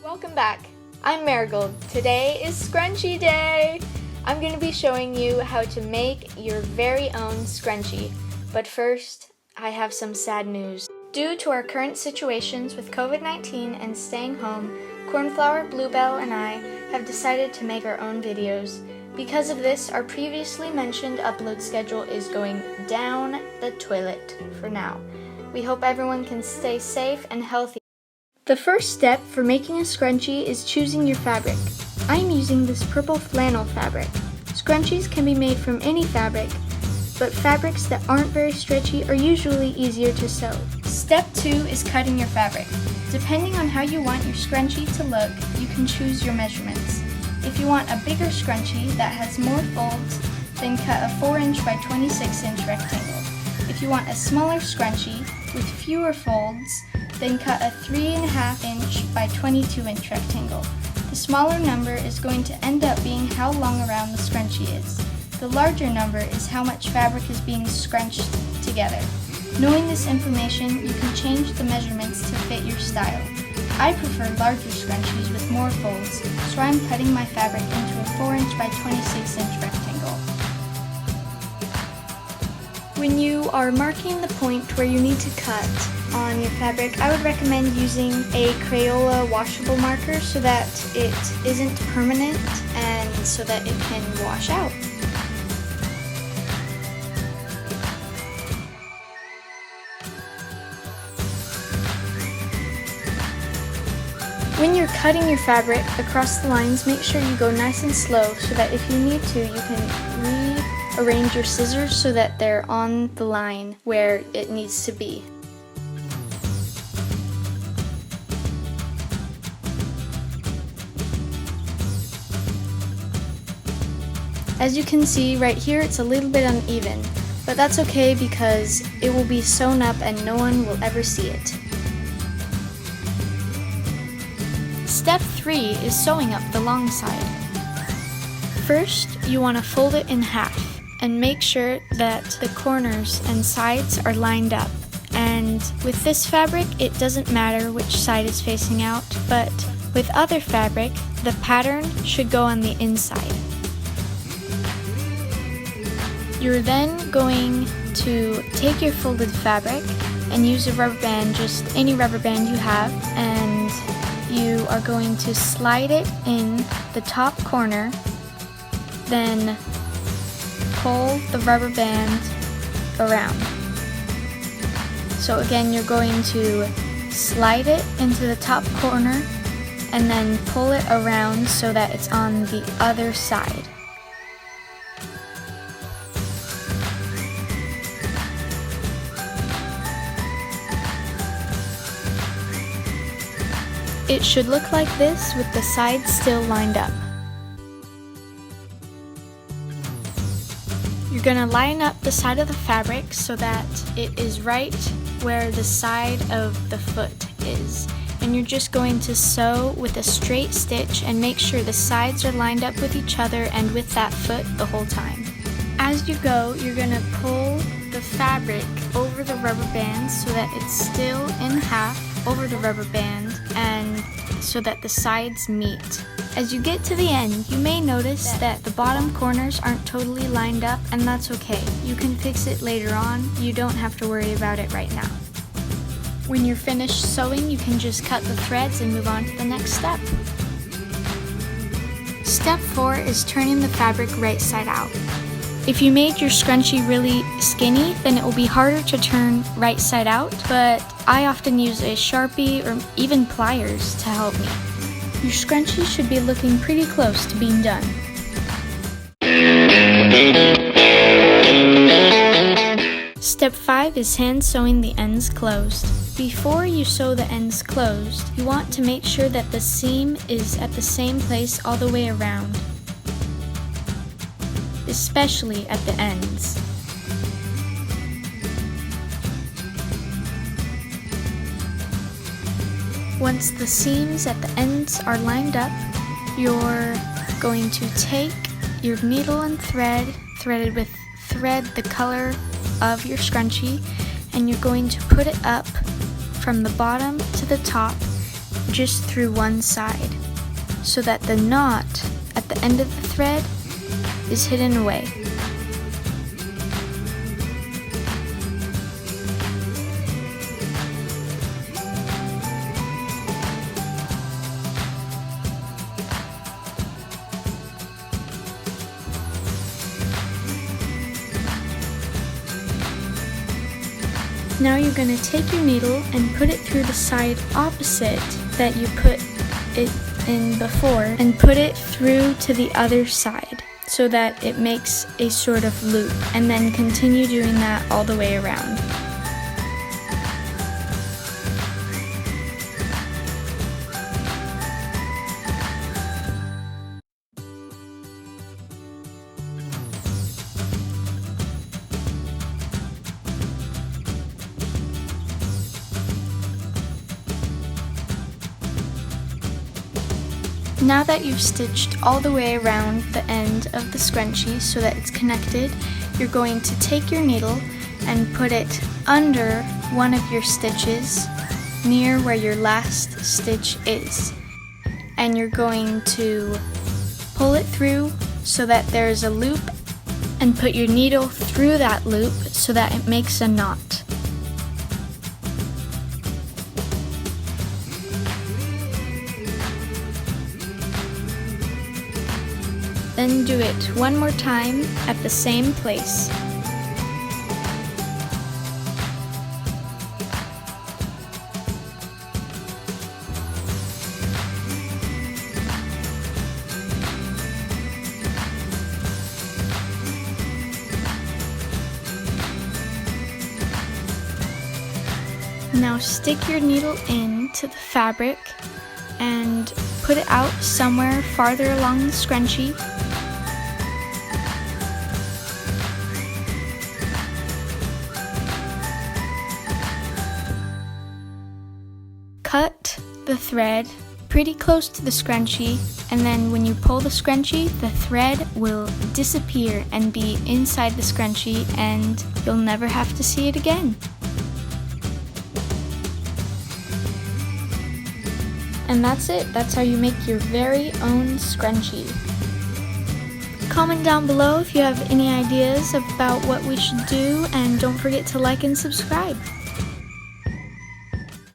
Welcome back. I'm Marigold. Today is Scrunchie Day. I'm going to be showing you how to make your very own scrunchie. But first, I have some sad news. Due to our current situations with COVID-19 and staying home, Cornflower, Bluebell, and I have decided to make our own videos. Because of this, our previously mentioned upload schedule is going down the toilet for now. We hope everyone can stay safe and healthy. The first step for making a scrunchie is choosing your fabric. I'm using this purple flannel fabric. Scrunchies can be made from any fabric, but fabrics that aren't very stretchy are usually easier to sew. Step 2 is cutting your fabric. Depending on how you want your scrunchie to look, you can choose your measurements. If you want a bigger scrunchie that has more folds, then cut a 4-inch by 26-inch rectangle. If you want a smaller scrunchie with fewer folds, then cut a 3.5-inch by 22-inch rectangle. The smaller number is going to end up being how long around the scrunchie is. The larger number is how much fabric is being scrunched together. Knowing this information, you can change the measurements to fit your style. I prefer larger scrunchies with more folds, so I'm cutting my fabric into a 4-inch by 26-inch rectangle. When you are marking the point where you need to cut on your fabric, I would recommend using a Crayola washable marker so that it isn't permanent and so that it can wash out. When you're cutting your fabric across the lines, make sure you go nice and slow so that if you need to, you can rearrange your scissors so that they're on the line where it needs to be. As you can see right here, it's a little bit uneven, but that's okay because it will be sewn up and no one will ever see it. Step 3 is sewing up the long side. First, you want to fold it in half and make sure that the corners and sides are lined up. And with this fabric, it doesn't matter which side is facing out, but with other fabric, the pattern should go on the inside. You're then going to take your folded fabric and use a rubber band, just any rubber band you have, and you are going to slide it in the top corner, then pull the rubber band around. So again, you're going to slide it into the top corner and then pull it around so that it's on the other side. It should look like this with the sides still lined up. You're going to line up the side of the fabric so that it is right where the side of the foot is. And you're just going to sew with a straight stitch and make sure the sides are lined up with each other and with that foot the whole time. As you go, you're going to pull the fabric over the rubber band so that it's still in half over the rubber band and so that the sides meet. As you get to the end, you may notice that the bottom corners aren't totally lined up, and that's okay. You can fix it later on. You don't have to worry about it right now. When you're finished sewing, you can just cut the threads and move on to the next step. Step 4 is turning the fabric right side out. If you made your scrunchie really skinny, then it will be harder to turn right side out, but I often use a Sharpie or even pliers to help me. Your scrunchie should be looking pretty close to being done. Step 5 is hand sewing the ends closed. Before you sew the ends closed, you want to make sure that the seam is at the same place all the way around, especially at the ends. Once the seams at the ends are lined up, you're going to take your needle and thread, threaded with thread the color of your scrunchie, and you're going to put it up from the bottom to the top just through one side, so that the knot at the end of the thread is hidden away. Now you're going to take your needle and put it through the side opposite that you put it in before, and put it through to the other side so that it makes a sort of loop, and then continue doing that all the way around. Now that you've stitched all the way around the end of the scrunchie so that it's connected, you're going to take your needle and put it under one of your stitches near where your last stitch is. And you're going to pull it through so that there's a loop, and put your needle through that loop so that it makes a knot. Then do it one more time at the same place. Now stick your needle into the fabric and put it out somewhere farther along the scrunchie. Cut the thread pretty close to the scrunchie, and then when you pull the scrunchie, the thread will disappear and be inside the scrunchie, and you'll never have to see it again. And that's it. That's how you make your very own scrunchie. Comment down below if you have any ideas about what we should do, and don't forget to like and subscribe.